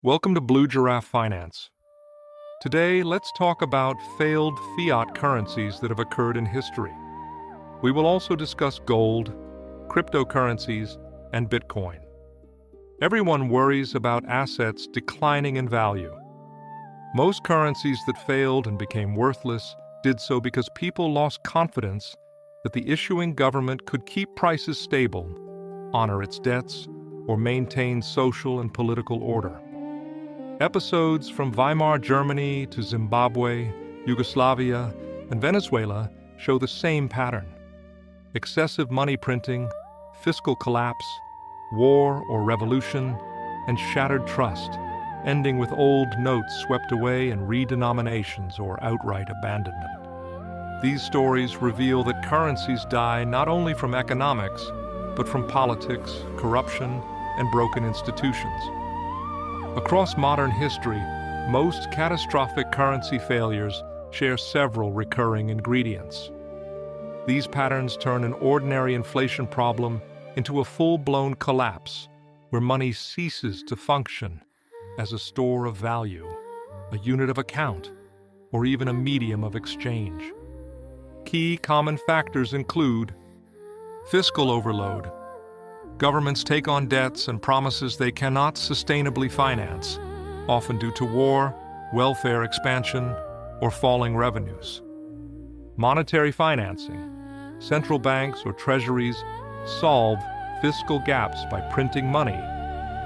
Welcome to Blue Giraffe Finance. Today, let's talk about failed fiat currencies that have occurred in history. We will also discuss gold, cryptocurrencies, and BitCoin. Everyone worries about assets declining in value. Most currencies that failed and became worthless did so because people lost confidence that the issuing government could keep prices stable, honor its debts, or maintain social and political order. Episodes from Weimar Germany to Zimbabwe, Yugoslavia, and Venezuela show the same pattern. Excessive money printing, fiscal collapse, war or revolution, and shattered trust, ending with old notes swept away and redenominations or outright abandonment. These stories reveal that currencies die not only from economics, but from politics, corruption, and broken institutions. Across modern history, most catastrophic currency failures share several recurring ingredients. These patterns turn an ordinary inflation problem into a full-blown collapse, where money ceases to function as a store of value, a unit of account, or even a medium of exchange. Key common factors include fiscal overload. Governments take on debts and promises they cannot sustainably finance, often due to war, welfare expansion, or falling revenues. Monetary financing. Central banks or treasuries solve fiscal gaps by printing money,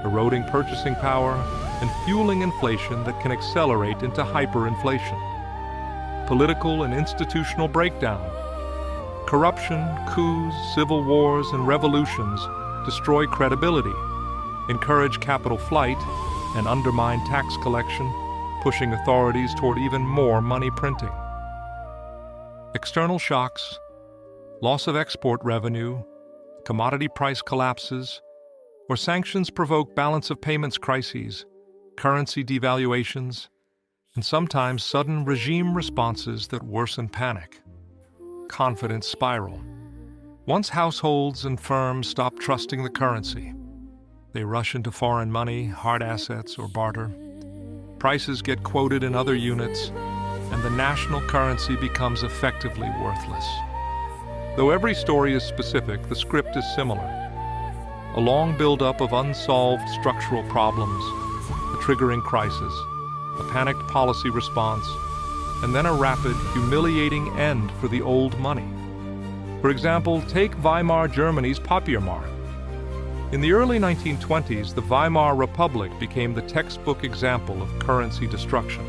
eroding purchasing power, and fueling inflation that can accelerate into hyperinflation. Political and institutional breakdown. Corruption, coups, civil wars, and revolutions destroy credibility, encourage capital flight, and undermine tax collection, pushing authorities toward even more money printing. External shocks, loss of export revenue, commodity price collapses, or sanctions provoke balance of payments crises, currency devaluations, and sometimes sudden regime responses that worsen panic. Confidence spiral. Once households and firms stop trusting the currency, they rush into foreign money, hard assets, or barter. Prices get quoted in other units, and the national currency becomes effectively worthless. Though every story is specific, the script is similar. A long buildup of unsolved structural problems, a triggering crisis, a panicked policy response, and then a rapid, humiliating end for the old money. For example, take Weimar Germany's Papiermark. In the early 1920s, the Weimar Republic became the textbook example of currency destruction.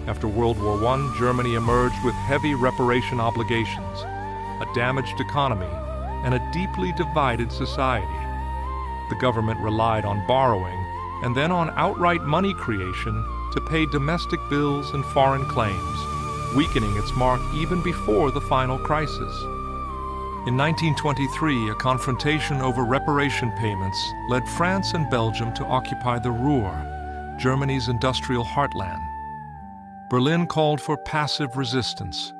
After World War I, Germany emerged with heavy reparation obligations, a damaged economy, and a deeply divided society. The government relied on borrowing and then on outright money creation to pay domestic bills and foreign claims, weakening its mark even before the final crisis. In 1923, a confrontation over reparation payments led France and Belgium to occupy the Ruhr, Germany's industrial heartland. Berlin called for passive resistance,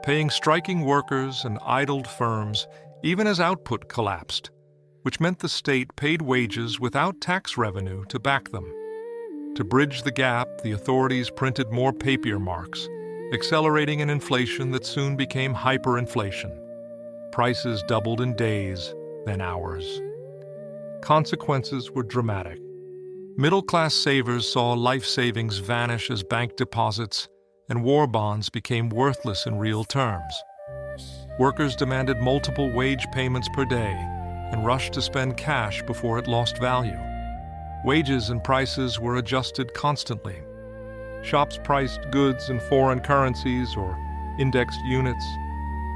paying striking workers and idled firms even as output collapsed, which meant the state paid wages without tax revenue to back them. To bridge the gap, the authorities printed more papier marks, accelerating an inflation that soon became hyperinflation. Prices doubled in days, then hours. Consequences were dramatic. Middle-class savers saw life savings vanish as bank deposits, and war bonds became worthless in real terms. Workers demanded multiple wage payments per day and rushed to spend cash before it lost value. Wages and prices were adjusted constantly. Shops priced goods in foreign currencies or indexed units.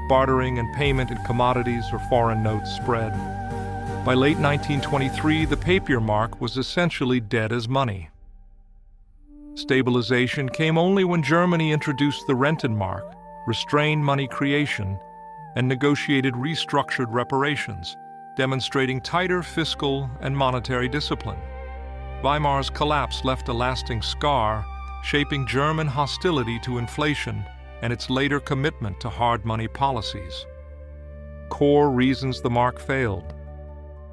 Bartering and payment in commodities or foreign notes spread. By late 1923, the papier mark was essentially dead as money. Stabilization came only when Germany introduced the Rentenmark, restrained money creation, and negotiated restructured reparations, demonstrating tighter fiscal and monetary discipline. Weimar's collapse left a lasting scar, shaping German hostility to inflation and its later commitment to hard money policies. Core reasons the mark failed: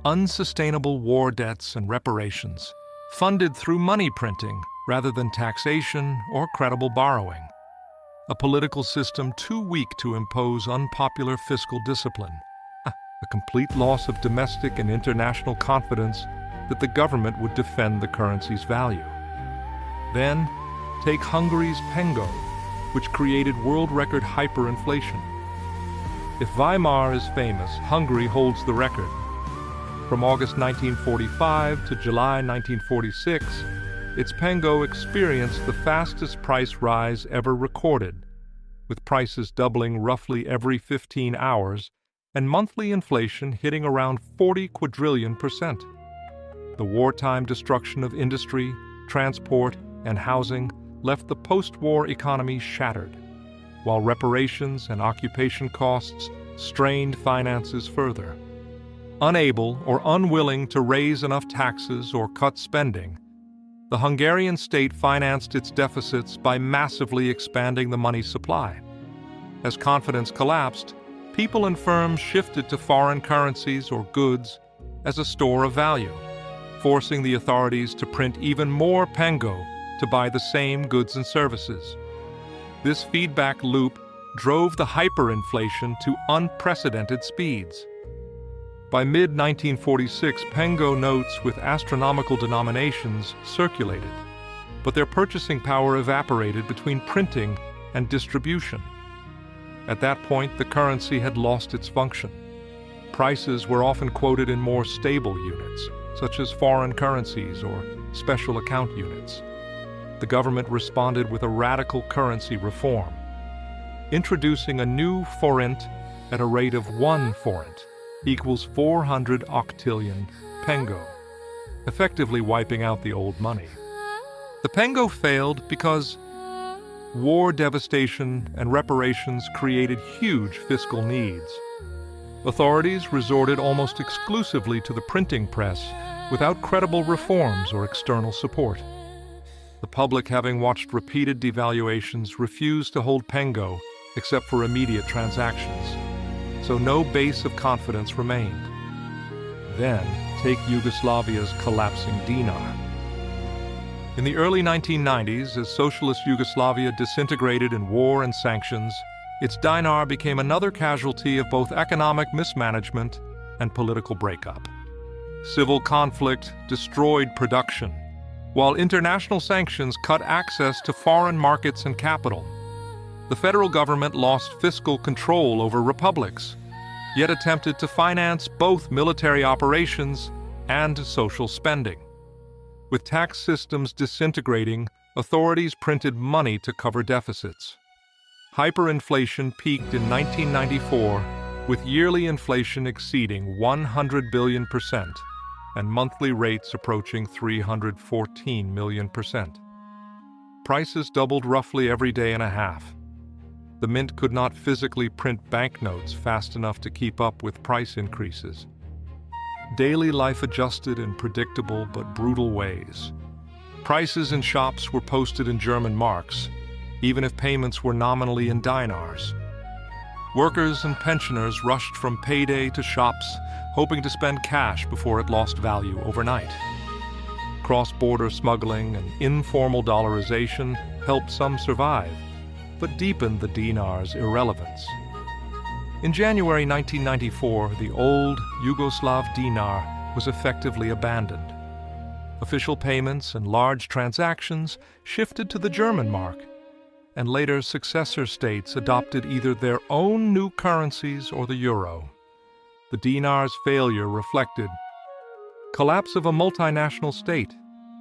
unsustainable war debts and reparations, funded through money printing rather than taxation or credible borrowing. A political system too weak to impose unpopular fiscal discipline. A complete loss of domestic and international confidence that the government would defend the currency's value. Then, take Hungary's pengo, which created world record hyperinflation. If Weimar is famous, Hungary holds the record. From August 1945 to July 1946, its pengo experienced the fastest price rise ever recorded, with prices doubling roughly every 15 hours and monthly inflation hitting around 40 quadrillion %. The wartime destruction of industry, transport, and housing left the post-war economy shattered, while reparations and occupation costs strained finances further. Unable or unwilling to raise enough taxes or cut spending, the Hungarian state financed its deficits by massively expanding the money supply. As confidence collapsed, people and firms shifted to foreign currencies or goods as a store of value, forcing the authorities to print even more pengo to buy the same goods and services. This feedback loop drove the hyperinflation to unprecedented speeds. By mid-1946, pengo notes with astronomical denominations circulated, but their purchasing power evaporated between printing and distribution. At that point, the currency had lost its function. Prices were often quoted in more stable units, such as foreign currencies or special account units. The government responded with a radical currency reform, introducing a new forint at a rate of 1 forint equals 400 octillion pengo, effectively wiping out the old money. The pengo failed because war devastation and reparations created huge fiscal needs. Authorities resorted almost exclusively to the printing press without credible reforms or external support. The public, having watched repeated devaluations, refused to hold pengo except for immediate transactions, so no base of confidence remained. Then, take Yugoslavia's collapsing dinar. In the early 1990s, as socialist Yugoslavia disintegrated in war and sanctions, its dinar became another casualty of both economic mismanagement and political breakup. Civil conflict destroyed production, while international sanctions cut access to foreign markets and capital. The federal government lost fiscal control over republics, yet attempted to finance both military operations and social spending. With tax systems disintegrating, authorities printed money to cover deficits. Hyperinflation peaked in 1994, with yearly inflation exceeding 100 billion % and monthly rates approaching 314 million %. Prices doubled roughly every day and a half. The mint could not physically print banknotes fast enough to keep up with price increases. Daily life adjusted in predictable but brutal ways. Prices in shops were posted in German marks, even if payments were nominally in dinars. Workers and pensioners rushed from payday to shops, hoping to spend cash before it lost value overnight. Cross-border smuggling and informal dollarization helped some survive, but deepened the dinar's irrelevance. In January 1994, the old Yugoslav dinar was effectively abandoned. Official payments and large transactions shifted to the German mark, and later successor states adopted either their own new currencies or the euro. The dinar's failure reflected collapse of a multinational state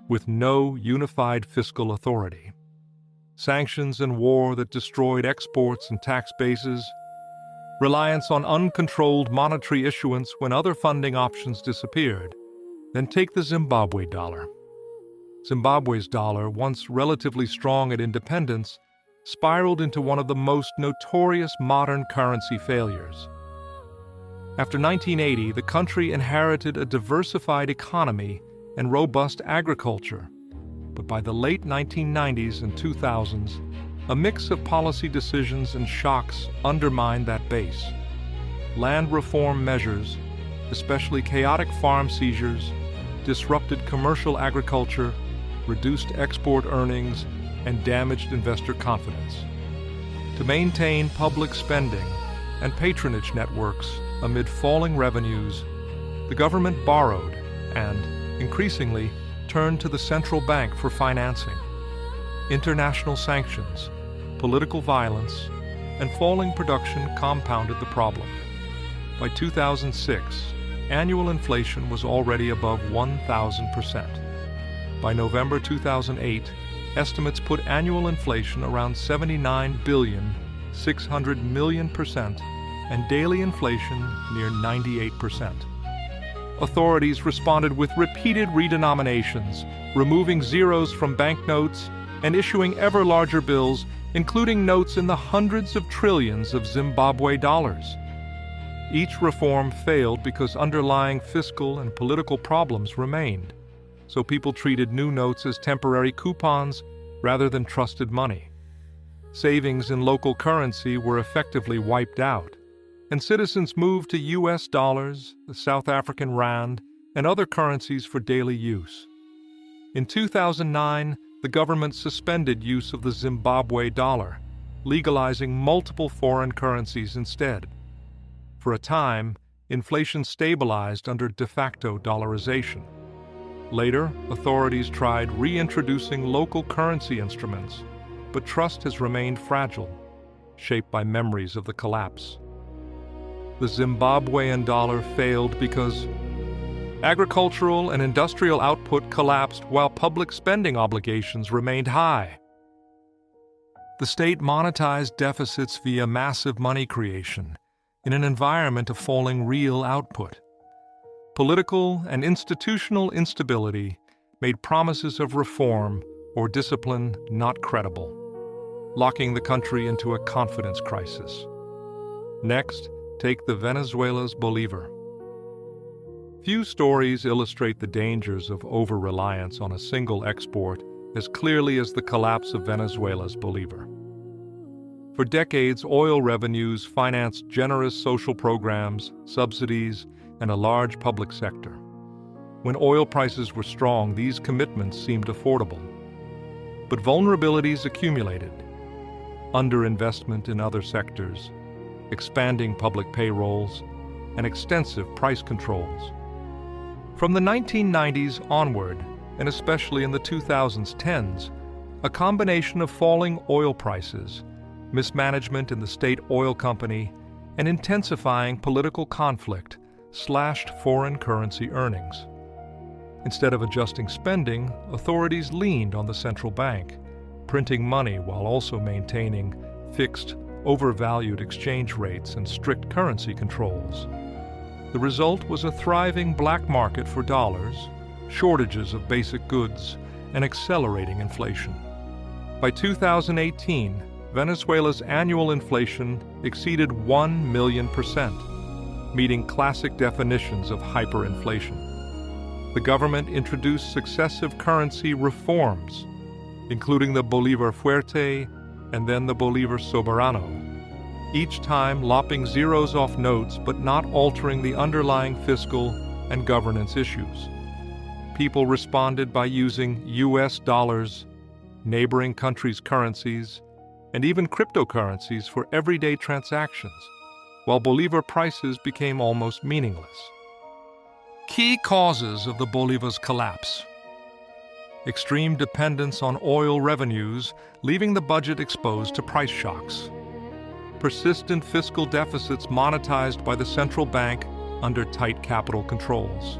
with no unified fiscal authority, sanctions and war that destroyed exports and tax bases, reliance on uncontrolled monetary issuance when other funding options disappeared. Then take the Zimbabwe dollar. Zimbabwe's dollar, once relatively strong at independence, spiraled into one of the most notorious modern currency failures. After 1980, the country inherited a diversified economy and robust agriculture, but by the late 1990s and 2000s, a mix of policy decisions and shocks undermined that base. Land reform measures, especially chaotic farm seizures, disrupted commercial agriculture, reduced export earnings, and damaged investor confidence. To maintain public spending and patronage networks amid falling revenues, the government borrowed and, increasingly, turned to the central bank for financing. International sanctions, political violence, and falling production compounded the problem. By 2006, annual inflation was already above 1,000%. By November 2008, estimates put annual inflation around 79,600,000,000%, and daily inflation near 98%. Authorities responded with repeated redenominations, removing zeros from banknotes and issuing ever larger bills, including notes in the hundreds of trillions of Zimbabwe dollars. Each reform failed because underlying fiscal and political problems remained, so people treated new notes as temporary coupons rather than trusted money. Savings in local currency were effectively wiped out, and citizens moved to US dollars, the South African rand, and other currencies for daily use. In 2009, the government suspended use of the Zimbabwe dollar, legalizing multiple foreign currencies instead. For a time, inflation stabilized under de facto dollarization. Later, authorities tried reintroducing local currency instruments, but trust has remained fragile, shaped by memories of the collapse. The Zimbabwean dollar failed because agricultural and industrial output collapsed while public spending obligations remained high. The state monetized deficits via massive money creation in an environment of falling real output. Political and institutional instability made promises of reform or discipline not credible, locking the country into a confidence crisis. Next, take the Venezuela's Bolivar. Few stories illustrate the dangers of over-reliance on a single export as clearly as the collapse of Venezuela's Bolivar. For decades, oil revenues financed generous social programs, subsidies, and a large public sector. When oil prices were strong, these commitments seemed affordable. But vulnerabilities accumulated: underinvestment in other sectors, expanding public payrolls, and extensive price controls. From the 1990s onward, and especially in the 2010s, a combination of falling oil prices, mismanagement in the state oil company, and intensifying political conflict slashed foreign currency earnings. Instead of adjusting spending, authorities leaned on the central bank, printing money while also maintaining fixed, overvalued exchange rates and strict currency controls. The result was a thriving black market for dollars, shortages of basic goods, and accelerating inflation. By 2018, Venezuela's annual inflation exceeded 1 million%, meeting classic definitions of hyperinflation. The government introduced successive currency reforms, including the Bolivar Fuerte and then the Bolivar Soberano, each time lopping zeros off notes but not altering the underlying fiscal and governance issues. People responded by using US dollars, neighboring countries' currencies, and even cryptocurrencies for everyday transactions, while Bolivar prices became almost meaningless. Key causes of the Bolivar's collapse: extreme dependence on oil revenues, leaving the budget exposed to price shocks; persistent fiscal deficits monetized by the central bank under tight capital controls;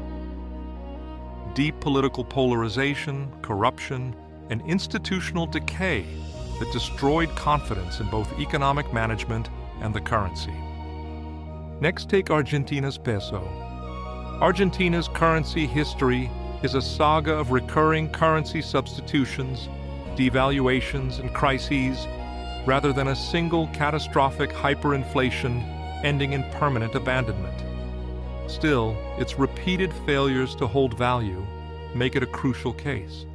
deep political polarization, corruption, and institutional decay that destroyed confidence in both economic management and the currency. Next, take Argentina's peso. Argentina's currency history is a saga of recurring currency substitutions, devaluations, and crises, rather than a single catastrophic hyperinflation ending in permanent abandonment. Still, its repeated failures to hold value make it a crucial case.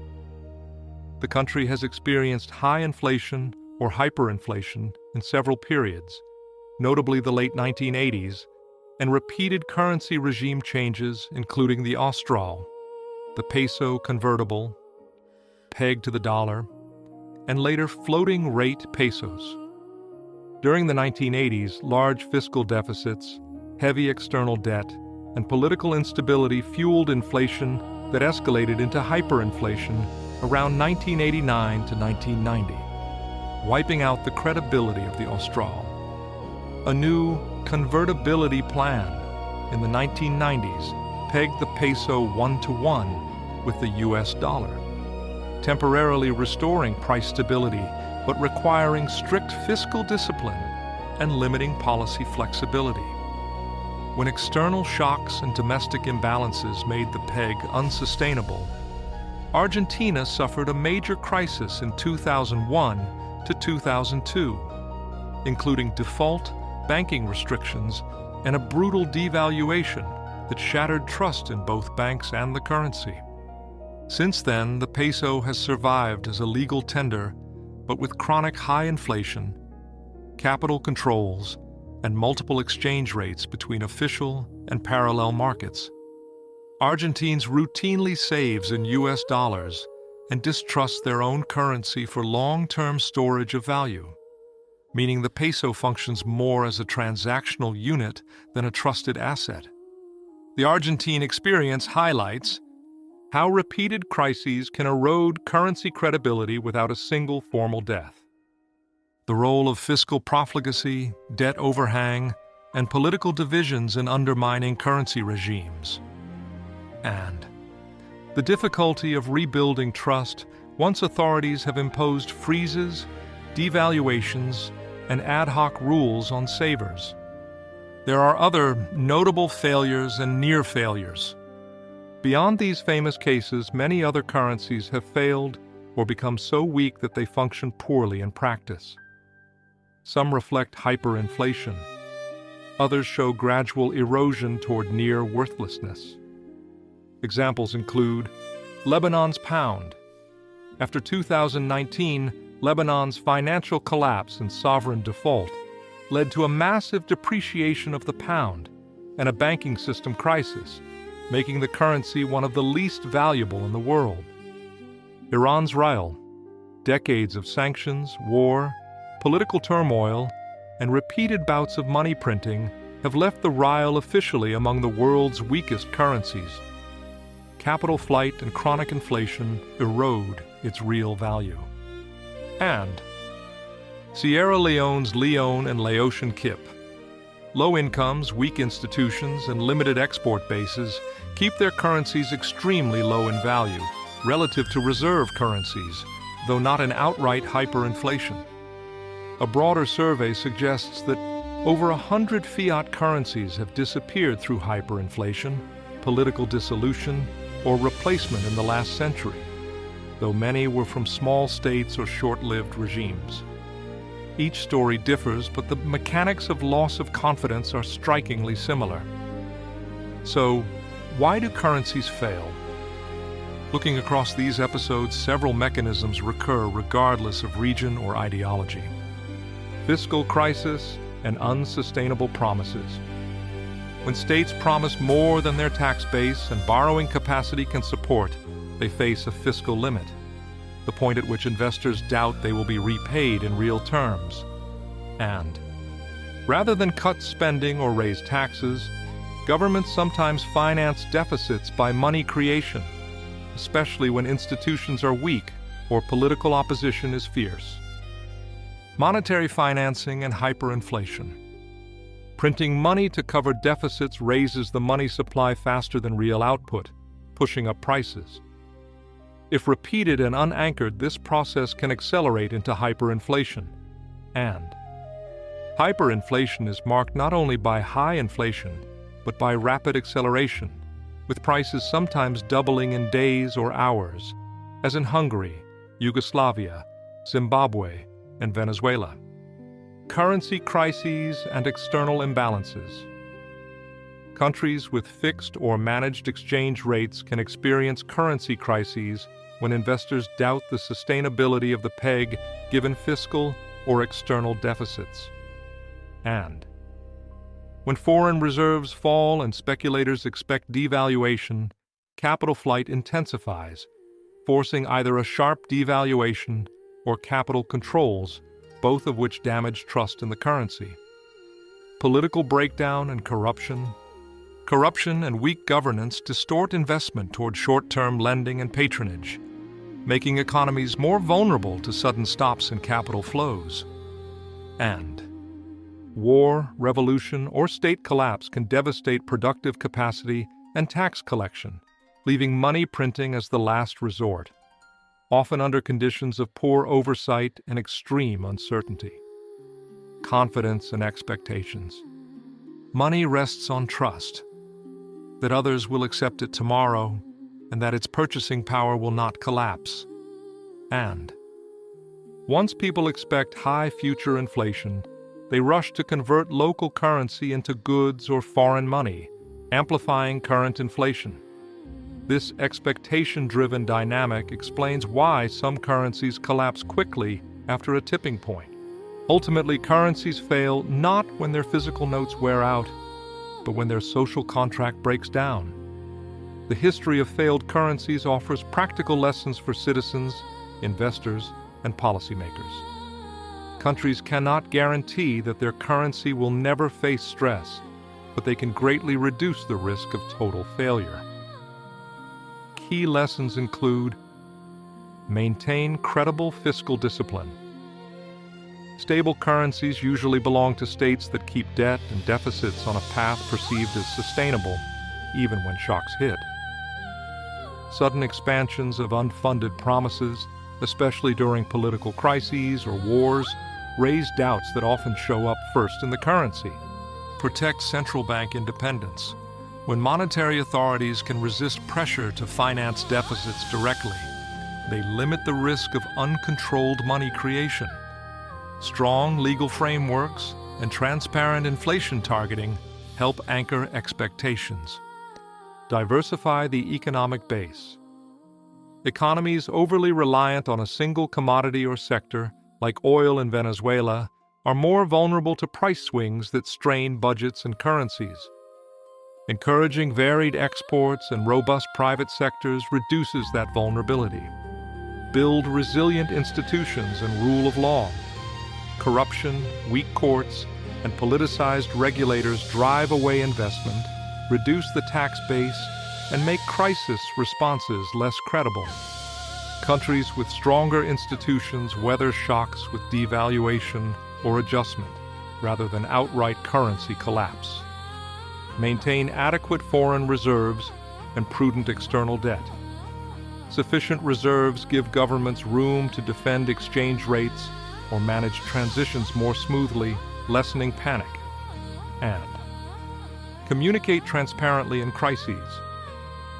The country has experienced high inflation or hyperinflation in several periods, notably the late 1980s, and repeated currency regime changes, including the Austral. the peso convertible, pegged to the dollar, and later floating rate pesos. During the 1980s, large fiscal deficits, heavy external debt, and political instability fueled inflation that escalated into hyperinflation around 1989 to 1990, wiping out the credibility of the Austral. A new convertibility plan in the 1990s pegged the peso 1-to-1 with the US dollar, temporarily restoring price stability but requiring strict fiscal discipline and limiting policy flexibility. When external shocks and domestic imbalances made the peg unsustainable, Argentina suffered a major crisis in 2001 to 2002, including default, banking restrictions, and a brutal devaluation that shattered trust in both banks and the currency. Since then, the peso has survived as a legal tender, but with chronic high inflation, capital controls, and multiple exchange rates between official and parallel markets, Argentines routinely saves in US dollars and distrusts their own currency for long-term storage of value, meaning the peso functions more as a transactional unit than a trusted asset. The Argentine experience highlights how repeated crises can erode currency credibility without a single formal death. The role of fiscal profligacy, debt overhang, and political divisions in undermining currency regimes. And the difficulty of rebuilding trust once authorities have imposed freezes, devaluations, and ad hoc rules on savers. There are other notable failures and near failures. Beyond these famous cases, many other currencies have failed or become so weak that they function poorly in practice. Some reflect hyperinflation. Others show gradual erosion toward near worthlessness. Examples include Lebanon's pound. After 2019, Lebanon's financial collapse and sovereign default led to a massive depreciation of the pound and a banking system crisis, making the currency one of the least valuable in the world. Iran's rial. Decades of sanctions, war, political turmoil, and repeated bouts of money printing have left the rial officially among the world's weakest currencies. Capital flight and chronic inflation erode its real value. And Sierra Leone's leone and Laotian kip. Low incomes, weak institutions, and limited export bases keep their currencies extremely low in value relative to reserve currencies, though not in outright hyperinflation. A broader survey suggests that over 100 fiat currencies have disappeared through hyperinflation, political dissolution, or replacement in the last century, though many were from small states or short-lived regimes. Each story differs, but the mechanics of loss of confidence are strikingly similar. So, why do currencies fail? Looking across these episodes, several mechanisms recur regardless of region or ideology. Fiscal crisis and unsustainable promises. When states promise more than their tax base and borrowing capacity can support, they face a fiscal limit, the point at which investors doubt they will be repaid in real terms. And rather than cut spending or raise taxes, governments sometimes finance deficits by money creation, especially when institutions are weak or political opposition is fierce. Monetary financing and hyperinflation. Printing money to cover deficits raises the money supply faster than real output, pushing up prices. If repeated and unanchored, this process can accelerate into hyperinflation. And hyperinflation is marked not only by high inflation, but by rapid acceleration, with prices sometimes doubling in days or hours, as in Hungary, Yugoslavia, Zimbabwe, and Venezuela. Currency crises and external imbalances. Countries with fixed or managed exchange rates can experience currency crises when investors doubt the sustainability of the peg given fiscal or external deficits. And when foreign reserves fall and speculators expect devaluation, capital flight intensifies, forcing either a sharp devaluation or capital controls, both of which damage trust in the currency. Political breakdown and corruption. Corruption and weak governance distort investment toward short-term lending and patronage, making economies more vulnerable to sudden stops in capital flows. And war, revolution, or state collapse can devastate productive capacity and tax collection, leaving money printing as the last resort, often under conditions of poor oversight and extreme uncertainty. Confidence and expectations. Money rests on trust, that others will accept it tomorrow and that its purchasing power will not collapse. And once people expect high future inflation, they rush to convert local currency into goods or foreign money, amplifying current inflation. This expectation-driven dynamic explains why some currencies collapse quickly after a tipping point. Ultimately, currencies fail not when their physical notes wear out, but when their social contract breaks down. The history of failed currencies offers practical lessons for citizens, investors, and policymakers. Countries cannot guarantee that their currency will never face stress, but they can greatly reduce the risk of total failure. Key lessons include: maintain credible fiscal discipline. Stable currencies usually belong to states that keep debt and deficits on a path perceived as sustainable, even when shocks hit. Sudden expansions of unfunded promises, especially during political crises or wars, raise doubts that often show up first in the currency. Protect central bank independence. When monetary authorities can resist pressure to finance deficits directly, they limit the risk of uncontrolled money creation. Strong legal frameworks and transparent inflation targeting help anchor expectations. Diversify the economic base. Economies overly reliant on a single commodity or sector, like oil in Venezuela, are more vulnerable to price swings that strain budgets and currencies. Encouraging varied exports and robust private sectors reduces that vulnerability. Build resilient institutions and rule of law. Corruption, weak courts, and politicized regulators drive away investment, reduce the tax base, and make crisis responses less credible. Countries with stronger institutions weather shocks with devaluation or adjustment, rather than outright currency collapse. Maintain adequate foreign reserves and prudent external debt. Sufficient reserves give governments room to defend exchange rates or manage transitions more smoothly, lessening panic. And communicate transparently in crises.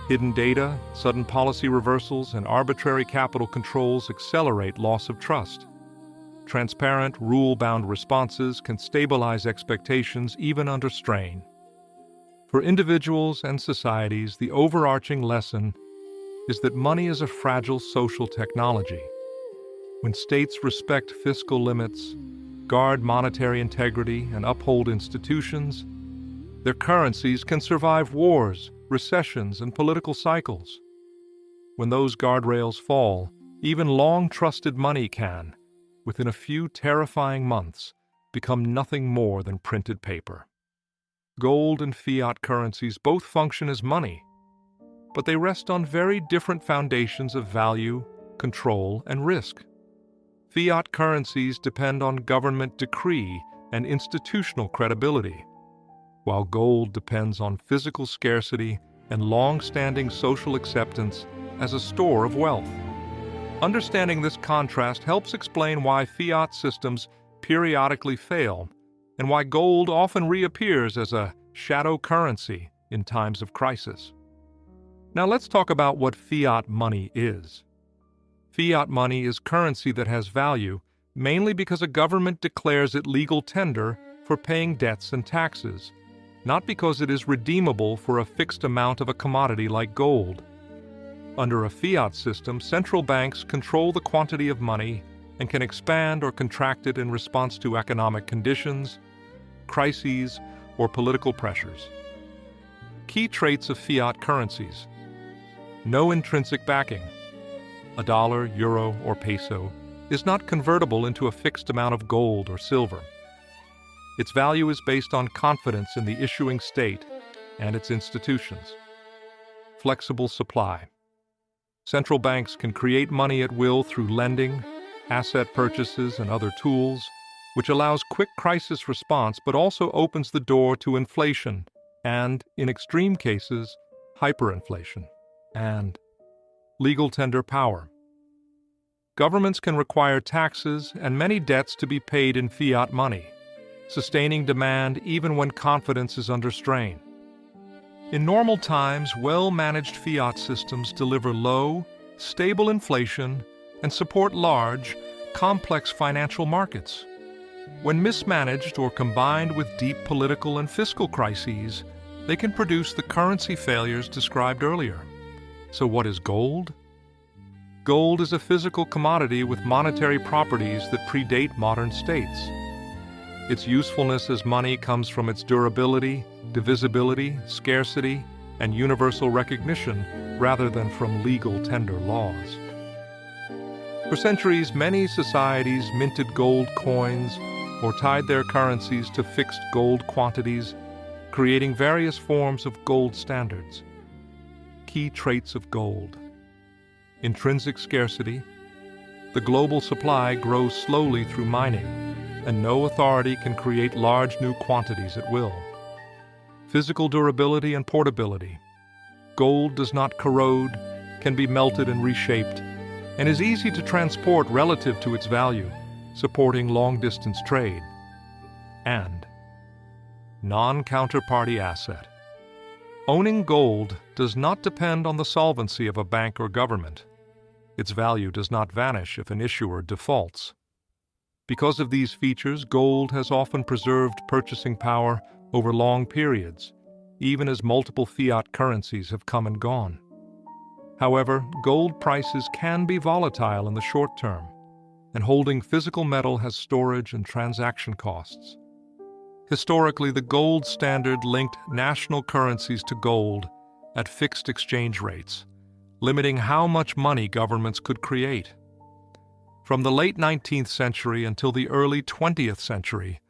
Hidden data, sudden policy reversals, and arbitrary capital controls accelerate loss of trust. Transparent, rule-bound responses can stabilize expectations even under strain. For individuals and societies, the overarching lesson is that money is a fragile social technology. When states respect fiscal limits, guard monetary integrity, and uphold institutions, their currencies can survive wars, recessions, and political cycles. When those guardrails fall, even long-trusted money can, within a few terrifying months, become nothing more than printed paper. Gold and fiat currencies both function as money, but they rest on very different foundations of value, control, and risk. Fiat currencies depend on government decree and institutional credibility, while gold depends on physical scarcity and long-standing social acceptance as a store of wealth. Understanding this contrast helps explain why fiat systems periodically fail and why gold often reappears as a shadow currency in times of crisis. Now let's talk about what fiat money is. Fiat money is currency that has value mainly because a government declares it legal tender for paying debts and taxes, not because it is redeemable for a fixed amount of a commodity like gold. Under a fiat system, central banks control the quantity of money and can expand or contract it in response to economic conditions, crises, or political pressures. Key traits of fiat currencies: no intrinsic backing. A dollar, euro, or peso is not convertible into a fixed amount of gold or silver. Its value is based on confidence in the issuing state and its institutions. Flexible supply. Central banks can create money at will through lending, asset purchases, and other tools, which allows quick crisis response but also opens the door to inflation and, in extreme cases, hyperinflation. And legal tender power. Governments can require taxes and many debts to be paid in fiat money, sustaining demand even when confidence is under strain. In normal times, well-managed fiat systems deliver low, stable inflation and support large, complex financial markets. When mismanaged or combined with deep political and fiscal crises, they can produce the currency failures described earlier. So what is gold? Gold is a physical commodity with monetary properties that predate modern states. Its usefulness as money comes from its durability, divisibility, scarcity, and universal recognition rather than from legal tender laws. For centuries, many societies minted gold coins or tied their currencies to fixed gold quantities, creating various forms of gold standards. Key traits of gold. Intrinsic scarcity. The global supply grows slowly through mining, and no authority can create large new quantities at will. Physical durability and portability. Gold does not corrode, can be melted and reshaped, and is easy to transport relative to its value, supporting long-distance trade. And non-counterparty asset. Owning gold does not depend on the solvency of a bank or government. Its value does not vanish if an issuer defaults. Because of these features, gold has often preserved purchasing power over long periods, even as multiple fiat currencies have come and gone. However, gold prices can be volatile in the short term, and holding physical metal has storage and transaction costs. Historically, the gold standard linked national currencies to gold at fixed exchange rates, limiting how much money governments could create. From the late 19th century until the early 20th century,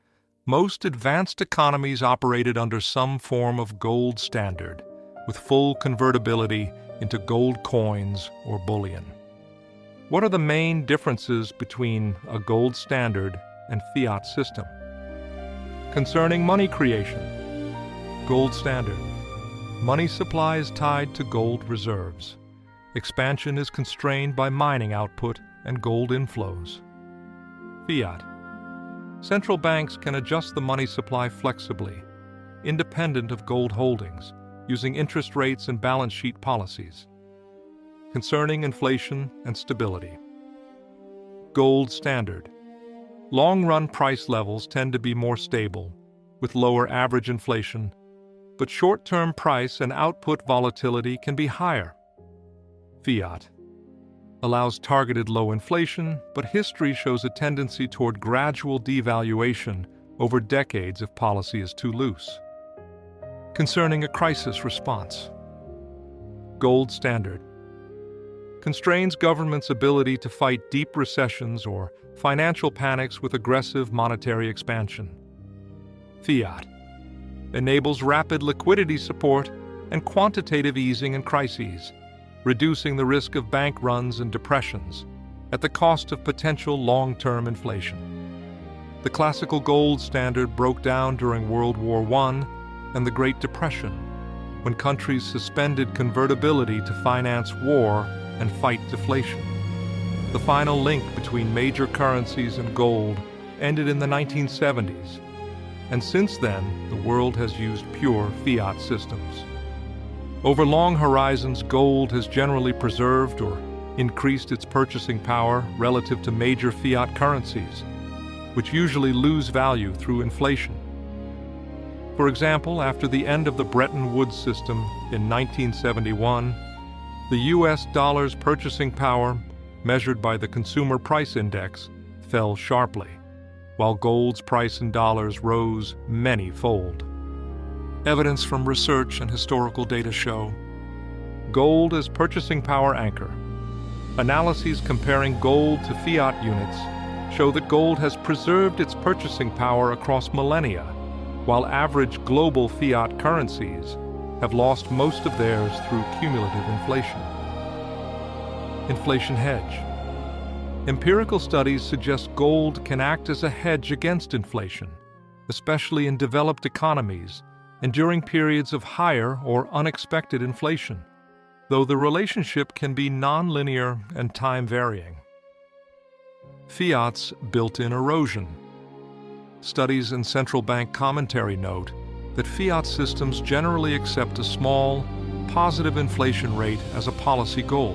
most advanced economies operated under some form of gold standard, with full convertibility into gold coins or bullion. What are the main differences between a gold standard and fiat system? Concerning money creation. Gold standard. Money supply is tied to gold reserves. Expansion is constrained by mining output and gold inflows. Fiat. Central banks can adjust the money supply flexibly, independent of gold holdings, using interest rates and balance sheet policies. Concerning inflation and stability. Gold standard. Long-run price levels tend to be more stable, with lower average inflation, but short-term price and output volatility can be higher. Fiat. Allows targeted low inflation, but history shows a tendency toward gradual devaluation over decades if policy is too loose. Concerning a crisis response. Gold standard. Constrains governments' ability to fight deep recessions or financial panics with aggressive monetary expansion. Fiat. Enables rapid liquidity support and quantitative easing in crises, reducing the risk of bank runs and depressions at the cost of potential long-term inflation. The classical gold standard broke down during World War I and the Great Depression, when countries suspended convertibility to finance war and fight deflation. The final link between major currencies and gold ended in the 1970s, and since then, the world has used pure fiat systems. Over long horizons, gold has generally preserved or increased its purchasing power relative to major fiat currencies, which usually lose value through inflation. For example, after the end of the Bretton Woods system in 1971, the US dollar's purchasing power, measured by the Consumer Price Index, fell sharply, while gold's price in dollars rose many-fold. Evidence from research and historical data show Gold as purchasing power anchor. Analyses comparing gold to fiat units show that gold has preserved its purchasing power across millennia, while average global fiat currencies have lost most of theirs through cumulative inflation. Inflation hedge. Empirical studies suggest gold can act as a hedge against inflation, especially in developed economies and during periods of higher or unexpected inflation, though the relationship can be nonlinear and time-varying. Fiat's built-in erosion. Studies and central bank commentary note that fiat systems generally accept a small, positive inflation rate as a policy goal,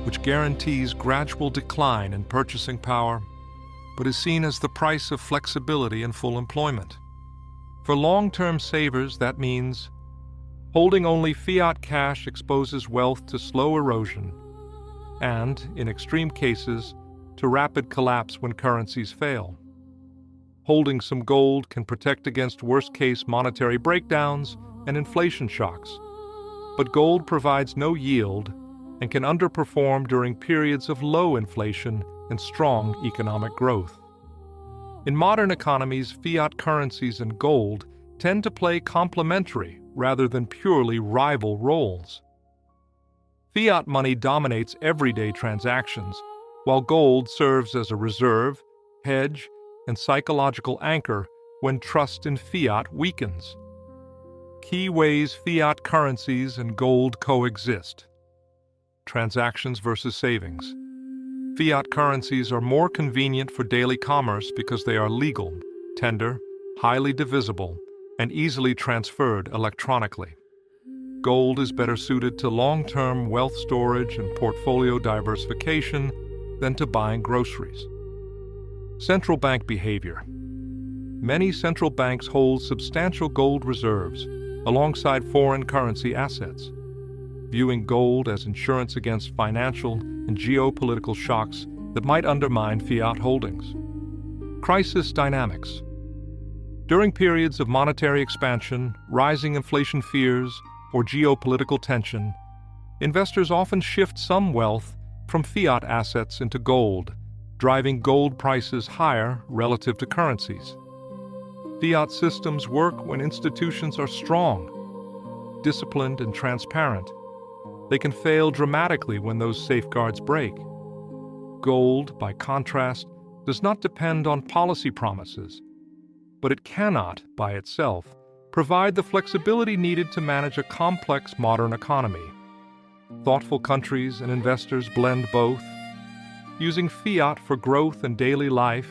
which guarantees gradual decline in purchasing power, but is seen as the price of flexibility and full employment. For long-term savers, that means holding only fiat cash exposes wealth to slow erosion and, in extreme cases, to rapid collapse when currencies fail. Holding some gold can protect against worst-case monetary breakdowns and inflation shocks, but gold provides no yield and can underperform during periods of low inflation and strong economic growth. In modern economies, fiat currencies and gold tend to play complementary rather than purely rival roles. Fiat money dominates everyday transactions, while gold serves as a reserve, hedge, and psychological anchor when trust in fiat weakens. Key ways fiat currencies and gold coexist. Transactions versus savings. Fiat currencies are more convenient for daily commerce because they are legal, tender, highly divisible, and easily transferred electronically. Gold is better suited to long-term wealth storage and portfolio diversification than to buying groceries. Central bank behavior. Many central banks hold substantial gold reserves alongside foreign currency assets, viewing gold as insurance against financial and geopolitical shocks that might undermine fiat holdings. Crisis dynamics. During periods of monetary expansion, rising inflation fears, or geopolitical tension, investors often shift some wealth from fiat assets into gold, driving gold prices higher relative to currencies. Fiat systems work when institutions are strong, disciplined, and transparent. They can fail dramatically when those safeguards break. Gold, by contrast, does not depend on policy promises, but it cannot, by itself, provide the flexibility needed to manage a complex modern economy. Thoughtful countries and investors blend both, using fiat for growth and daily life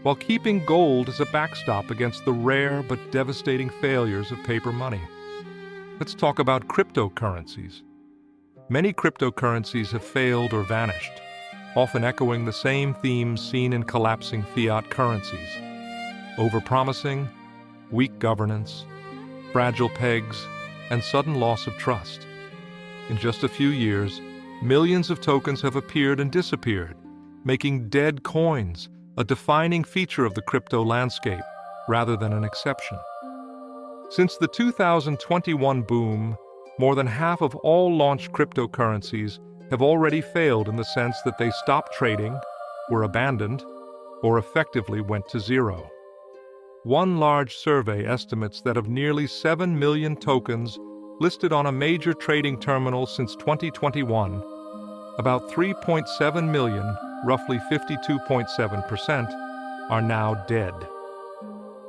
while keeping gold as a backstop against the rare but devastating failures of paper money. Let's talk about cryptocurrencies. Many cryptocurrencies have failed or vanished, often echoing the same themes seen in collapsing fiat currencies: overpromising, weak governance, fragile pegs, and sudden loss of trust. In just a few years, millions of tokens have appeared and disappeared, making dead coins a defining feature of the crypto landscape rather than an exception. Since the 2021 boom, more than half of all launched cryptocurrencies have already failed in the sense that they stopped trading, were abandoned, or effectively went to zero. One large survey estimates that of nearly 7 million tokens listed on a major trading terminal since 2021, about 3.7 million, roughly 52.7%, are now dead.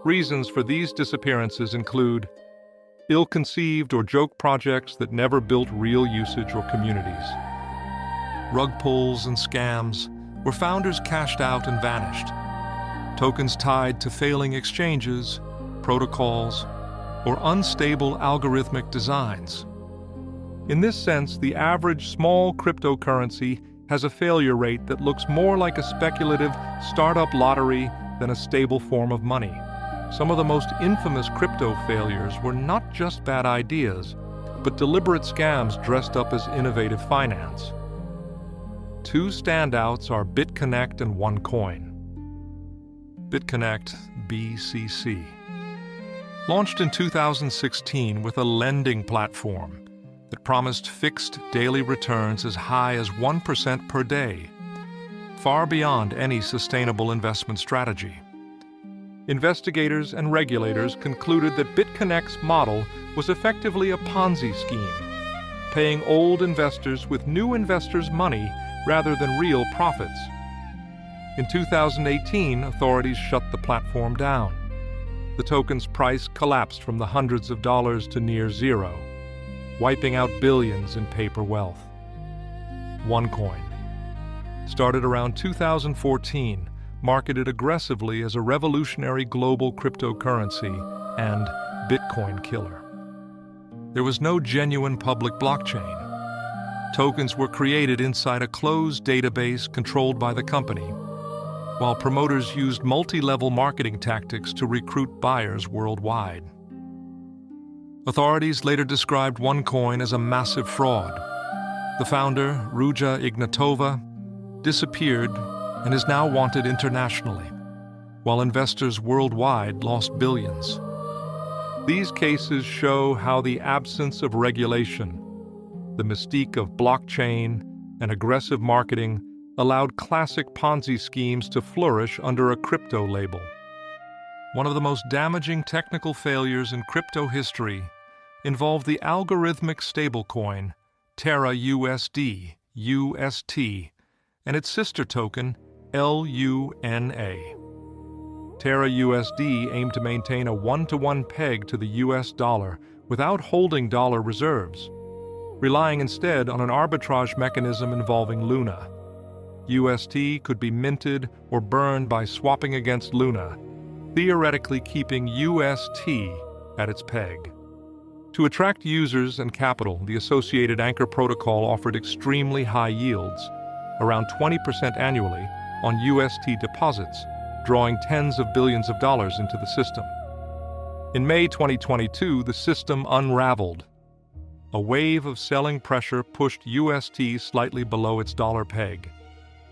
Reasons for these disappearances include ill-conceived or joke projects that never built real usage or communities, rug pulls and scams where founders cashed out and vanished, tokens tied to failing exchanges, protocols, or unstable algorithmic designs. In this sense, the average small cryptocurrency has a failure rate that looks more like a speculative startup lottery than a stable form of money. Some of the most infamous crypto failures were not just bad ideas, but deliberate scams dressed up as innovative finance. Two standouts are BitConnect and OneCoin. BitConnect, BCC. Launched in 2016 with a lending platform, that promised fixed daily returns as high as 1% per day, far beyond any sustainable investment strategy. Investigators and regulators concluded that BitConnect's model was effectively a Ponzi scheme, paying old investors with new investors' money rather than real profits. In 2018, authorities shut the platform down. The token's price collapsed from the hundreds of dollars to near zero, wiping out billions in paper wealth. OneCoin, started around 2014, marketed aggressively as a revolutionary global cryptocurrency and Bitcoin killer. There was no genuine public blockchain. Tokens were created inside a closed database controlled by the company, while promoters used multi-level marketing tactics to recruit buyers worldwide. Authorities later described OneCoin as a massive fraud. The founder, Ruja Ignatova, disappeared and is now wanted internationally, while investors worldwide lost billions. These cases show how the absence of regulation, the mystique of blockchain, and aggressive marketing allowed classic Ponzi schemes to flourish under a crypto label. One of the most damaging technical failures in crypto history involved the algorithmic stablecoin Terra USD, UST, and its sister token, LUNA. Terra USD aimed to maintain a one-to-one peg to the US dollar without holding dollar reserves, relying instead on an arbitrage mechanism involving Luna. UST could be minted or burned by swapping against Luna, theoretically keeping UST at its peg. To attract users and capital, the associated Anchor protocol offered extremely high yields, around 20% annually, on UST deposits, drawing tens of billions of dollars into the system. In May 2022, the system unraveled. A wave of selling pressure pushed UST slightly below its dollar peg.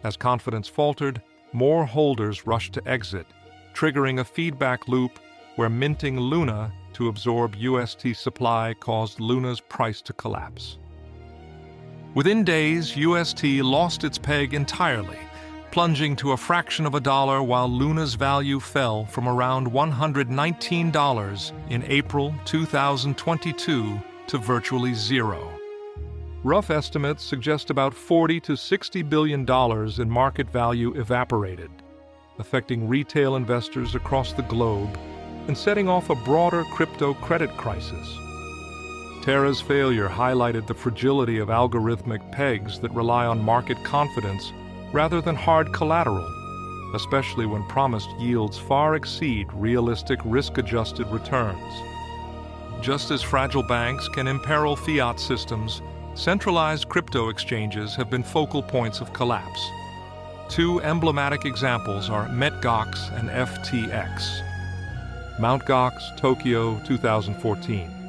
As confidence faltered, more holders rushed to exit, triggering a feedback loop where minting Luna to absorb UST supply caused Luna's price to collapse. Within days, UST lost its peg entirely, plunging to a fraction of a dollar while Luna's value fell from around $119 in April 2022 to virtually zero. Rough estimates suggest about $40 to $60 billion in market value evaporated, affecting retail investors across the globe and setting off a broader crypto credit crisis. Terra's failure highlighted the fragility of algorithmic pegs that rely on market confidence rather than hard collateral, especially when promised yields far exceed realistic risk-adjusted returns. Just as fragile banks can imperil fiat systems, centralized crypto exchanges have been focal points of collapse. Two emblematic examples are Mt. Gox and FTX. Mt. Gox, Tokyo, 2014.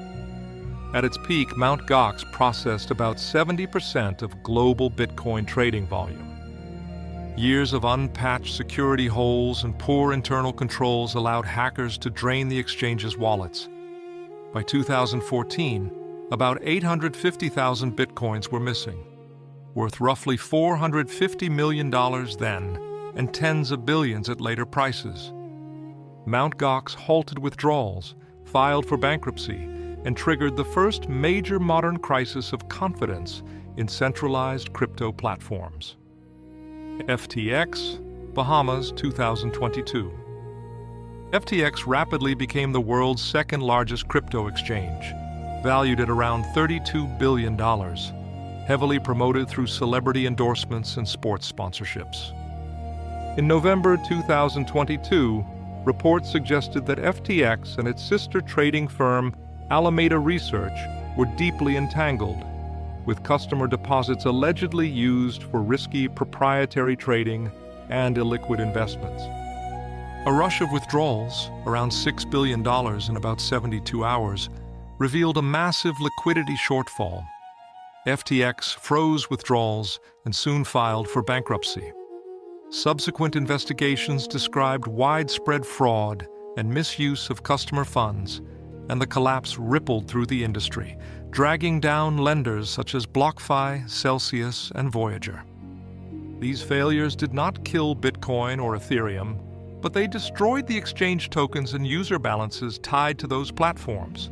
At its peak, Mt. Gox processed about 70% of global Bitcoin trading volume. Years of unpatched security holes and poor internal controls allowed hackers to drain the exchange's wallets. By 2014, about 850,000 Bitcoins were missing, worth roughly $450 million then and tens of billions at later prices. Mt. Gox halted withdrawals, filed for bankruptcy, and triggered the first major modern crisis of confidence in centralized crypto platforms. FTX, Bahamas, 2022. FTX rapidly became the world's second largest crypto exchange, valued at around $32 billion, heavily promoted through celebrity endorsements and sports sponsorships. In November 2022, reports suggested that FTX and its sister trading firm Alameda Research were deeply entangled, with customer deposits allegedly used for risky proprietary trading and illiquid investments. A rush of withdrawals, around $6 billion in about 72 hours, revealed a massive liquidity shortfall. FTX froze withdrawals and soon filed for bankruptcy. Subsequent investigations described widespread fraud and misuse of customer funds and the collapse rippled through the industry, dragging down lenders such as BlockFi, Celsius, and Voyager. These failures did not kill Bitcoin or Ethereum, but they destroyed the exchange tokens and user balances tied to those platforms,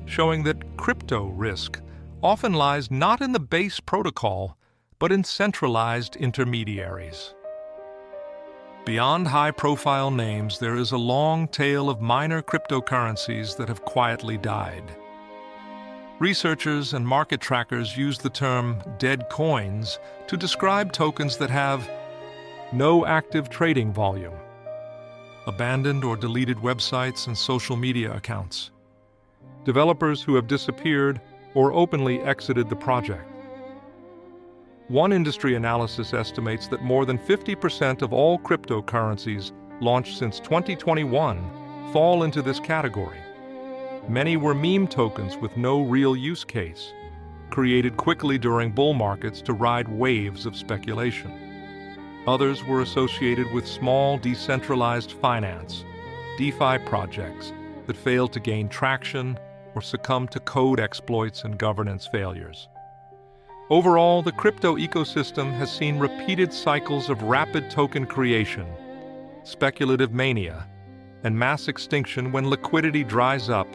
showing that crypto risk often lies not in the base protocol, but in centralized intermediaries. Beyond high-profile names, there is a long tail of minor cryptocurrencies that have quietly died. Researchers and market trackers use the term dead coins to describe tokens that have no active trading volume, abandoned or deleted websites and social media accounts, developers who have disappeared or openly exited the project. One industry analysis estimates that more than 50% of all cryptocurrencies launched since 2021 fall into this category. Many were meme tokens with no real use case, created quickly during bull markets to ride waves of speculation. Others were associated with small decentralized finance, DeFi projects that failed to gain traction or succumbed to code exploits and governance failures. Overall, the crypto ecosystem has seen repeated cycles of rapid token creation, speculative mania, and mass extinction when liquidity dries up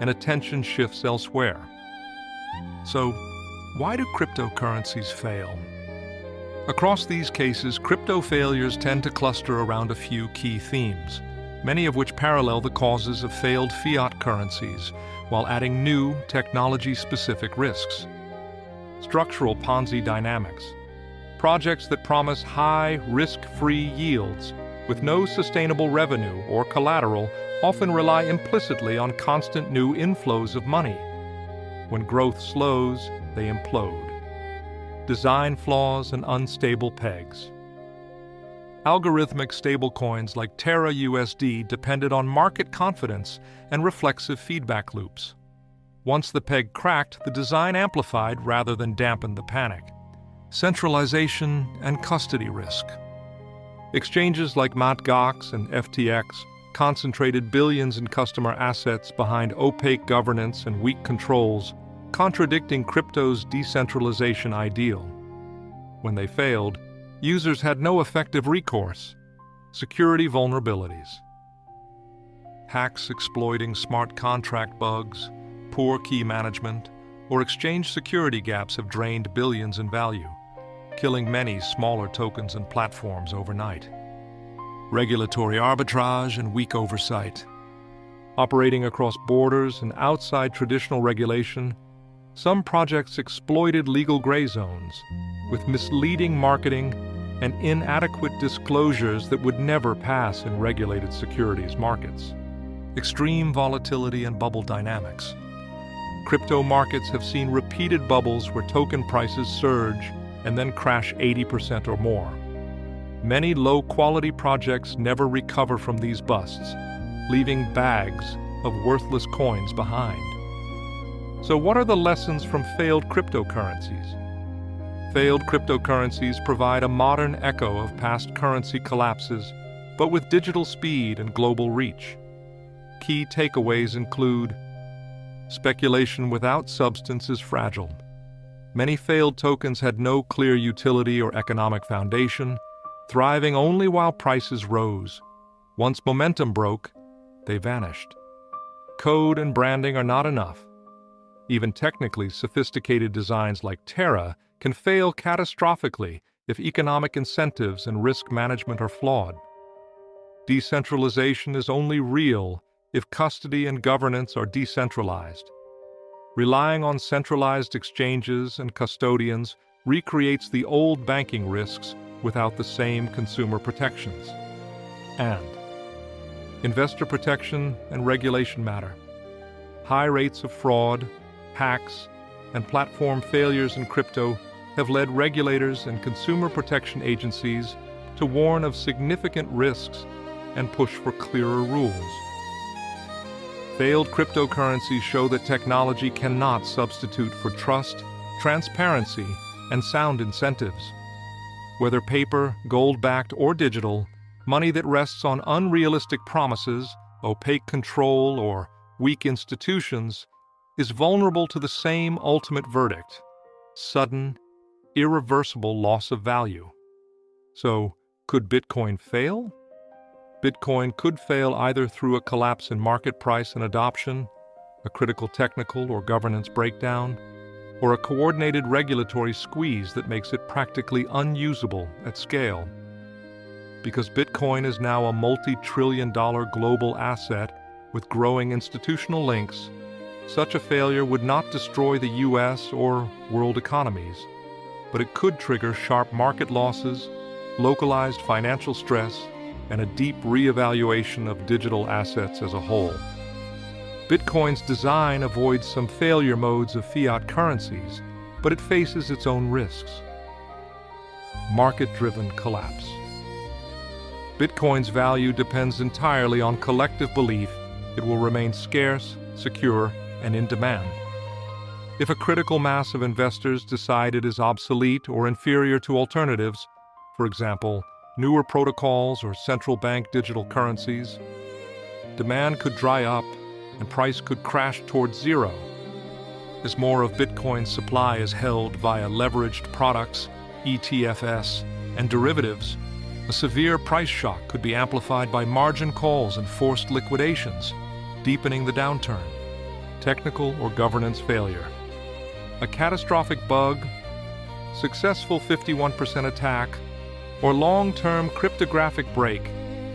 and attention shifts elsewhere. So, why do cryptocurrencies fail? Across these cases, crypto failures tend to cluster around a few key themes, many of which parallel the causes of failed fiat currencies, while adding new, technology-specific risks. Structural Ponzi dynamics. Projects that promise high, risk-free yields with no sustainable revenue or collateral often rely implicitly on constant new inflows of money. When growth slows, they implode. Design flaws and unstable pegs. Algorithmic stablecoins like Terra USD depended on market confidence and reflexive feedback loops. Once the peg cracked, the design amplified rather than dampened the panic. Centralization and custody risk. Exchanges like Mt. Gox and FTX concentrated billions in customer assets behind opaque governance and weak controls, contradicting crypto's decentralization ideal. When they failed, users had no effective recourse. Security vulnerabilities. Hacks exploiting smart contract bugs, poor key management, or exchange security gaps have drained billions in value, killing many smaller tokens and platforms overnight. Regulatory arbitrage and weak oversight. Operating across borders and outside traditional regulation, some projects exploited legal gray zones with misleading marketing and inadequate disclosures that would never pass in regulated securities markets. Extreme volatility and bubble dynamics. Crypto markets have seen repeated bubbles where token prices surge and then crash 80% or more. Many low-quality projects never recover from these busts, leaving bags of worthless coins behind. So what are the lessons from failed cryptocurrencies? Failed cryptocurrencies provide a modern echo of past currency collapses, but with digital speed and global reach. Key takeaways include: speculation without substance is fragile. Many failed tokens had no clear utility or economic foundation, thriving only while prices rose. Once momentum broke, they vanished. Code and branding are not enough. Even technically sophisticated designs like Terra can fail catastrophically if economic incentives and risk management are flawed. Decentralization is only real if custody and governance are decentralized. Relying on centralized exchanges and custodians recreates the old banking risks without the same consumer protections. And investor protection and regulation matter. High rates of fraud, hacks, and platform failures in crypto have led regulators and consumer protection agencies to warn of significant risks and push for clearer rules. Failed cryptocurrencies show that technology cannot substitute for trust, transparency, and sound incentives. Whether paper, gold-backed, or digital, money that rests on unrealistic promises, opaque control, or weak institutions, is vulnerable to the same ultimate verdict: sudden, irreversible loss of value. So, could Bitcoin fail? Bitcoin could fail either through a collapse in market price and adoption, a critical technical or governance breakdown, or a coordinated regulatory squeeze that makes it practically unusable at scale. Because Bitcoin is now a multi-trillion-dollar global asset with growing institutional links, such a failure would not destroy the US or world economies, but it could trigger sharp market losses, localized financial stress, and a deep reevaluation of digital assets as a whole. Bitcoin's design avoids some failure modes of fiat currencies, but it faces its own risks. Market-driven collapse. Bitcoin's value depends entirely on collective belief it will remain scarce, secure, and in demand. If a critical mass of investors decide it is obsolete or inferior to alternatives, for example, newer protocols or central bank digital currencies, demand could dry up and price could crash towards zero. As more of Bitcoin's supply is held via leveraged products, ETFs, and derivatives, a severe price shock could be amplified by margin calls and forced liquidations, deepening the downturn. Technical or governance failure. A catastrophic bug, successful 51% attack, or long-term cryptographic break,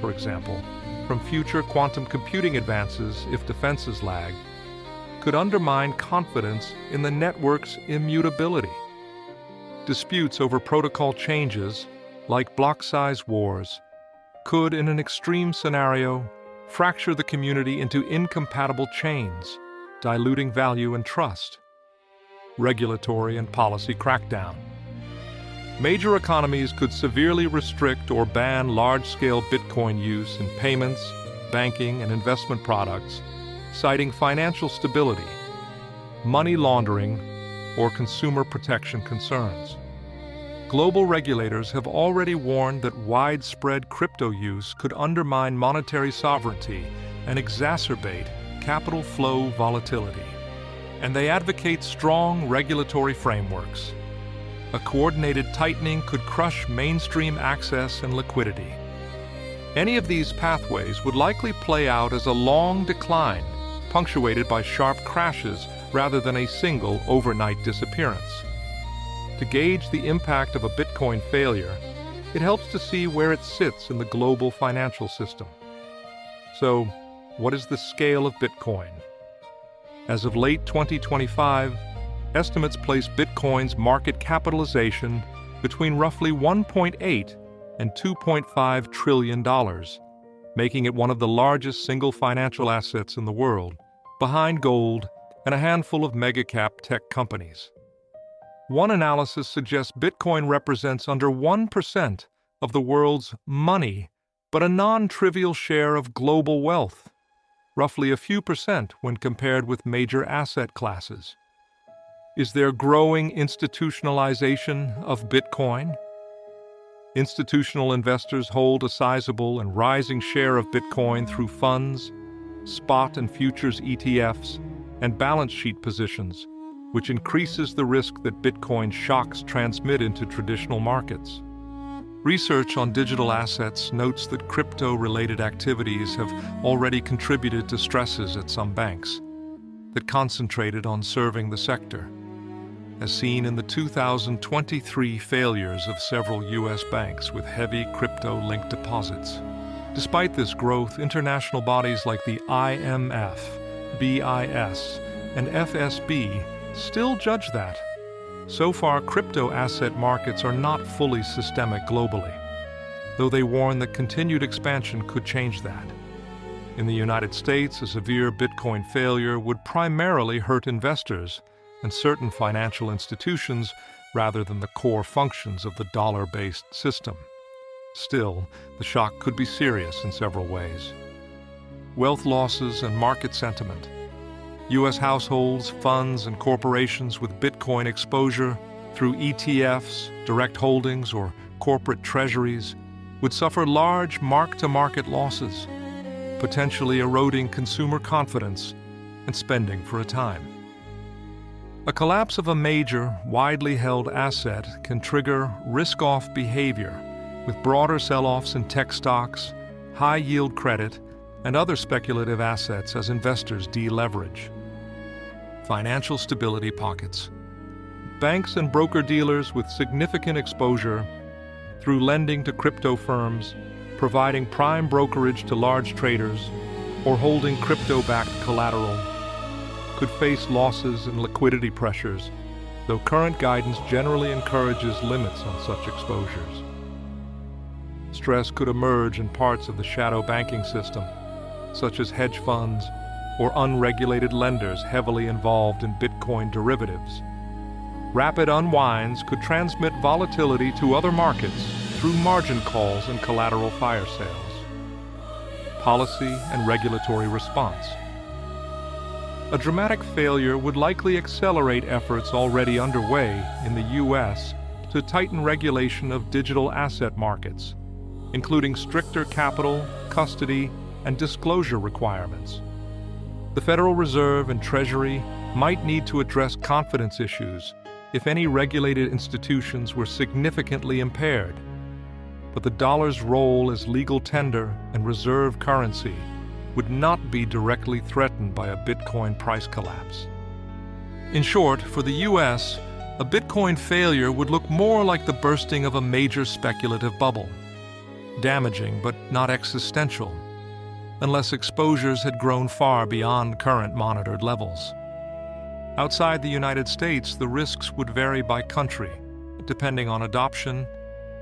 for example, from future quantum computing advances if defenses lag, could undermine confidence in the network's immutability. Disputes over protocol changes, like block size wars, could, in an extreme scenario, fracture the community into incompatible chains, diluting value and trust. Regulatory and policy crackdown. Major economies could severely restrict or ban large-scale Bitcoin use in payments, banking, and investment products, citing financial stability, money laundering, or consumer protection concerns. Global regulators have already warned that widespread crypto use could undermine monetary sovereignty and exacerbate capital flow volatility. And they advocate strong regulatory frameworks. A coordinated tightening could crush mainstream access and liquidity. Any of these pathways would likely play out as a long decline, punctuated by sharp crashes rather than a single overnight disappearance. To gauge the impact of a Bitcoin failure, it helps to see where it sits in the global financial system. So, what is the scale of Bitcoin? As of late 2025, estimates place Bitcoin's market capitalization between roughly $1.8 and $2.5 trillion, making it one of the largest single financial assets in the world, behind gold and a handful of mega-cap tech companies. One analysis suggests Bitcoin represents under 1% of the world's money, but a non-trivial share of global wealth, roughly a few percent when compared with major asset classes. Is there growing institutionalization of Bitcoin? Institutional investors hold a sizable and rising share of Bitcoin through funds, spot and futures ETFs, and balance sheet positions, which increases the risk that Bitcoin shocks transmit into traditional markets. Research on digital assets notes that crypto-related activities have already contributed to stresses at some banks that concentrated on serving the sector, as seen in the 2023 failures of several U.S. banks with heavy crypto-linked deposits. Despite this growth, international bodies like the IMF, BIS, and FSB still judge that. So far, crypto asset markets are not fully systemic globally, though they warn that continued expansion could change that. In the United States, a severe Bitcoin failure would primarily hurt investors and certain financial institutions rather than the core functions of the dollar-based system. Still, the shock could be serious in several ways. Wealth losses and market sentiment. U.S. households, funds, and corporations with Bitcoin exposure through ETFs, direct holdings, or corporate treasuries would suffer large mark-to-market losses, potentially eroding consumer confidence and spending for a time. A collapse of a major, widely held asset can trigger risk-off behavior, with broader sell-offs in tech stocks, high-yield credit, and other speculative assets as investors deleverage. Financial stability pockets. Banks and broker-dealers with significant exposure, through lending to crypto firms, providing prime brokerage to large traders, or holding crypto-backed collateral, could face losses and liquidity pressures, though current guidance generally encourages limits on such exposures. Stress could emerge in parts of the shadow banking system, such as hedge funds or unregulated lenders heavily involved in Bitcoin derivatives. Rapid unwinds could transmit volatility to other markets through margin calls and collateral fire sales. Policy and regulatory response. A dramatic failure would likely accelerate efforts already underway in the U.S. to tighten regulation of digital asset markets, including stricter capital, custody, and disclosure requirements. The Federal Reserve and Treasury might need to address confidence issues if any regulated institutions were significantly impaired. But the dollar's role as legal tender and reserve currency would not be directly threatened by a Bitcoin price collapse. In short, for the U.S., a Bitcoin failure would look more like the bursting of a major speculative bubble, damaging but not existential, unless exposures had grown far beyond current monitored levels. Outside the United States, the risks would vary by country, depending on adoption,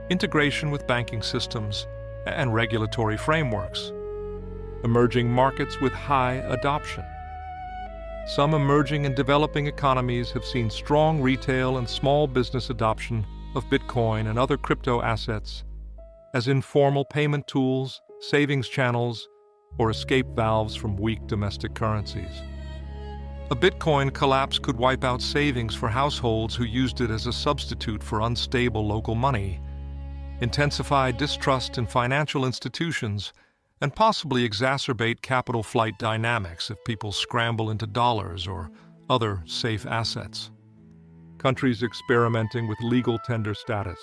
integration with banking systems, and regulatory frameworks. Emerging markets with high adoption. Some emerging and developing economies have seen strong retail and small business adoption of Bitcoin and other crypto assets as informal payment tools, savings channels, or escape valves from weak domestic currencies. A Bitcoin collapse could wipe out savings for households who used it as a substitute for unstable local money, intensify distrust in financial institutions, and possibly exacerbate capital flight dynamics if people scramble into dollars or other safe assets. Countries experimenting with legal tender status.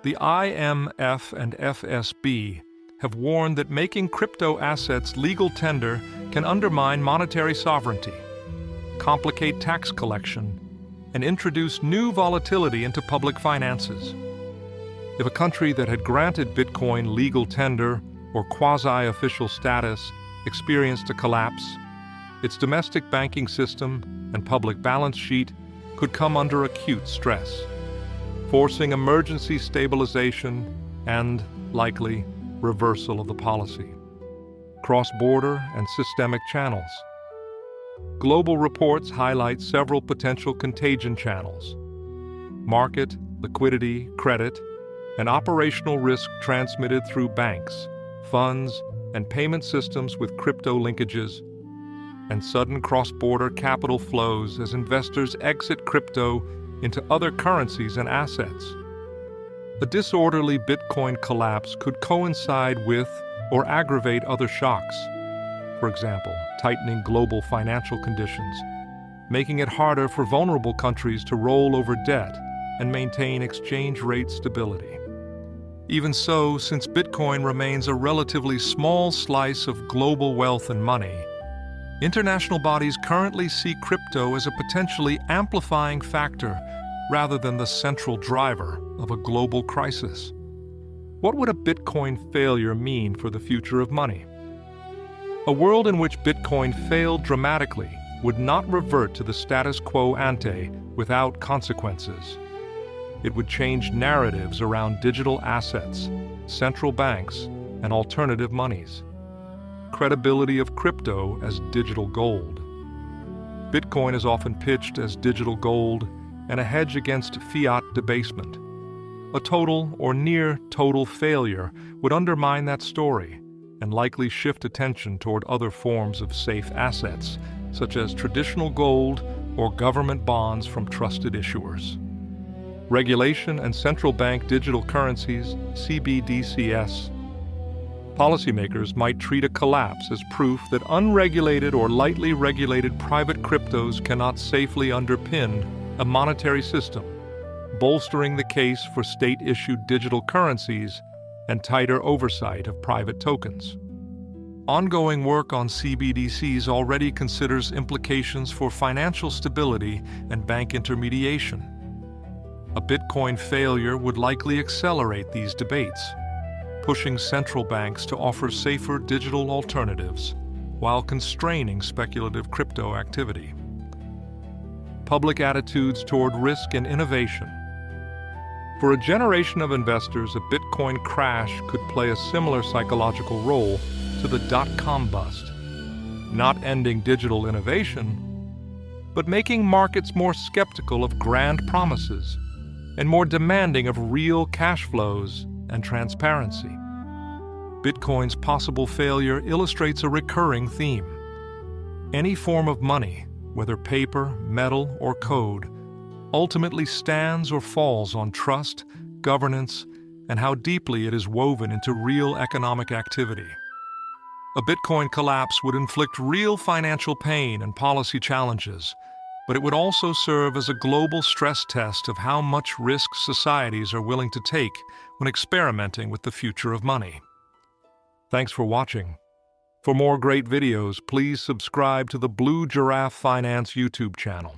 The IMF and FSB have warned that making crypto assets legal tender can undermine monetary sovereignty, complicate tax collection, and introduce new volatility into public finances. If a country that had granted Bitcoin legal tender or quasi-official status experienced a collapse, its domestic banking system and public balance sheet could come under acute stress, forcing emergency stabilization and, likely, reversal of the policy. Cross-border and systemic channels. Global reports highlight several potential contagion channels: market, liquidity, credit, and operational risk transmitted through banks, funds, and payment systems with crypto linkages, and sudden cross-border capital flows as investors exit crypto into other currencies and assets. A disorderly Bitcoin collapse could coincide with or aggravate other shocks. For example, tightening global financial conditions, making it harder for vulnerable countries to roll over debt and maintain exchange rate stability. Even so, since Bitcoin remains a relatively small slice of global wealth and money, international bodies currently see crypto as a potentially amplifying factor rather than the central driver of a global crisis. What would a Bitcoin failure mean for the future of money? A world in which Bitcoin failed dramatically would not revert to the status quo ante without consequences. It would change narratives around digital assets, central banks, and alternative monies. Credibility of crypto as digital gold. Bitcoin is often pitched as digital gold and a hedge against fiat debasement. A total or near total failure would undermine that story and likely shift attention toward other forms of safe assets, such as traditional gold or government bonds from trusted issuers. Regulation and central bank digital currencies, CBDCs. Policymakers might treat a collapse as proof that unregulated or lightly regulated private cryptos cannot safely underpin a monetary system, bolstering the case for state-issued digital currencies and tighter oversight of private tokens. Ongoing work on CBDCs already considers implications for financial stability and bank intermediation. A Bitcoin failure would likely accelerate these debates, pushing central banks to offer safer digital alternatives while constraining speculative crypto activity. Public attitudes toward risk and innovation. For a generation of investors, a Bitcoin crash could play a similar psychological role to the dot-com bust, not ending digital innovation, but making markets more skeptical of grand promises and more demanding of real cash flows and transparency. Bitcoin's possible failure illustrates a recurring theme. Any form of money, whether paper, metal, or code, ultimately stands or falls on trust, governance, and how deeply it is woven into real economic activity. A Bitcoin collapse would inflict real financial pain and policy challenges, but it would also serve as a global stress test of how much risk societies are willing to take when experimenting with the future of money. Thanks for watching. For more great videos, please subscribe to the Blue Giraffe Finance YouTube channel.